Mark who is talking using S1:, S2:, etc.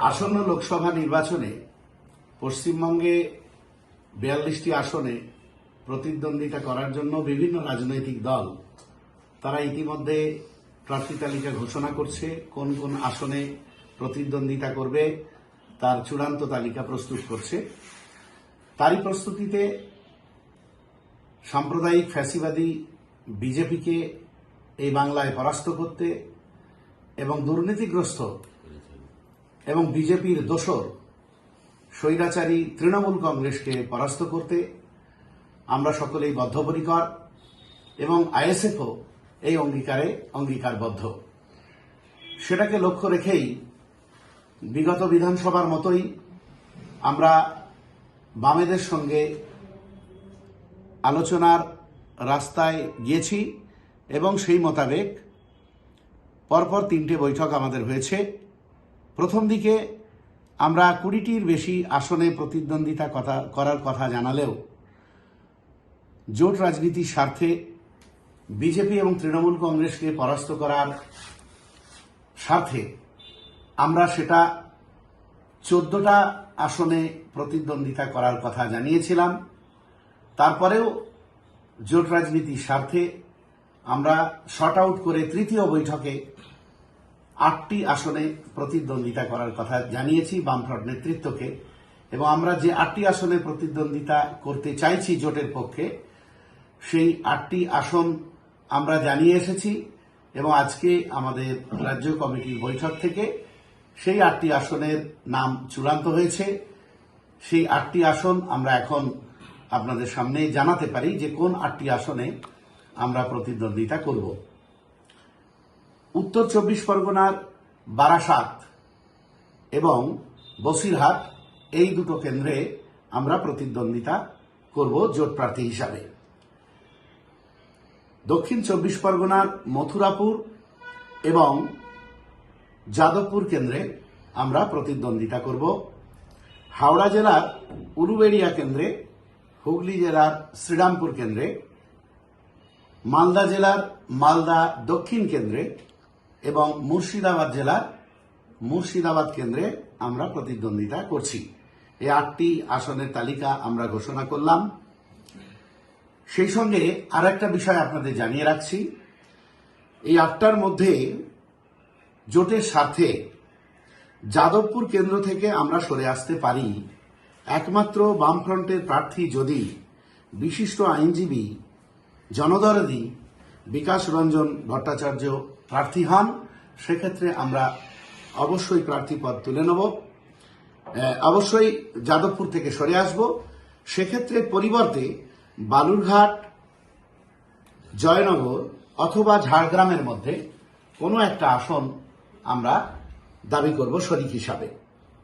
S1: আসন্ন লোকসভা নির্বাচনে পশ্চিমবঙ্গে ৪২টি আসনে প্রতিদ্বন্দ্বিতা করার জন্য বিভিন্ন রাজনৈতিক দল তারা ইতিমধ্যে প্রার্থী তালিকা ঘোষণা করছে, কোন কোন আসনে প্রতিদ্বন্দ্বিতা করবে তার চূড়ান্ত তালিকা প্রস্তুত করছে। তারই প্রস্তুতিতে সাম্প্রদায়িক ফ্যাসিবাদী বিজেপিকে এই বাংলায় পরাস্ত করতে এবং দুর্নীতিগ্রস্ত এবং বিজেপির দোসর স্বৈরাচারী তৃণমূল কংগ্রেসকে পরাস্ত করতে আমরা সকলেই বদ্ধপরিকর এবং আইএসএফও এই অঙ্গীকারে অঙ্গীকারবদ্ধ। সেটাকে লক্ষ্য রেখেই বিগত বিধানসভার মতোই আমরা বামেদের সঙ্গে আলোচনার রাস্তায় গিয়েছি এবং সেই মোতাবেক পরপর 3টে বৈঠক আমাদের হয়েছে। প্রথম দিকে আমরা 20টির বেশি আসনে প্রতিদ্বন্দ্বিতা করার কথা জানালেও জোট রাজনীতির স্বার্থে বিজেপি এবং তৃণমূল কংগ্রেসকে পরাস্ত করার স্বার্থে আমরা সেটা 14টা আসনে প্রতিদ্বন্দ্বিতা করার কথা জানিয়েছিলাম। তারপরেও জোট রাজনীতির স্বার্থে আমরা শর্ট আউট করে তৃতীয় বৈঠকে 8টি আসনে প্রতিদ্বন্দ্বিতা করার কথা জানিয়েছি বামফ্রন্ট নেতৃত্বকে, এবং আমরা যে 8টি আসনে প্রতিদ্বন্দ্বিতা করতে চাইছি জোটের পক্ষে, সেই 8টি আসন আমরা জানিয়ে এসেছি এবং আজকে আমাদের রাজ্য কমিটির বৈঠক থেকে সেই 8টি আসনের নাম চূড়ান্ত হয়েছে। সেই 8টি আসন আমরা এখন আপনাদের সামনে জানাতে পারি যে কোন 8টি আসনে আমরা প্রতিদ্বন্দ্বিতা করব। উত্তর 24 পরগনার বারাসাত এবং বসিরহাট এই দুটো কেন্দ্রে আমরা প্রতিদ্বন্দ্বিতা করব জোট প্রার্থী হিসাবে। দক্ষিণ 24 পরগনার মথুরাপুর এবং যাদবপুর কেন্দ্রে আমরা প্রতিদ্বন্দ্বিতা করব। হাওড়া জেলার উলুবেড়িয়া কেন্দ্রে, হুগলি জেলার শ্রীরামপুর কেন্দ্রে, মালদা জেলার মালদা দক্ষিণ কেন্দ্রে এবং মুর্শিদাবাদ জেলার মুর্শিদাবাদ কেন্দ্রে আমরা প্রতিদ্বন্দ্বিতা করছি। এই 8টি আসনের তালিকা আমরা ঘোষণা করলাম। সেই সঙ্গে আর একটা বিষয় আপনাদের জানিয়ে রাখছি, এই 8টার মধ্যে জোটের স্বার্থে যাদবপুর কেন্দ্র থেকে আমরা সরে আসতে পারি একমাত্র বামফ্রন্টের প্রার্থী যদি বিশিষ্ট আইনজীবী জনদরদি বিকাশ রঞ্জন ভট্টাচার্য প্রার্থী হন। সেক্ষেত্রে আমরা অবশ্যই প্রার্থী পদ তুলে নেব, অবশ্যই যাদবপুর থেকে সরে আসব। সেক্ষেত্রে পরিবর্তে বালুরঘাট, জয়নগর অথবা ঝাড়গ্রামের মধ্যে কোনো একটা আসন আমরা দাবি করব শরিক হিসাবে।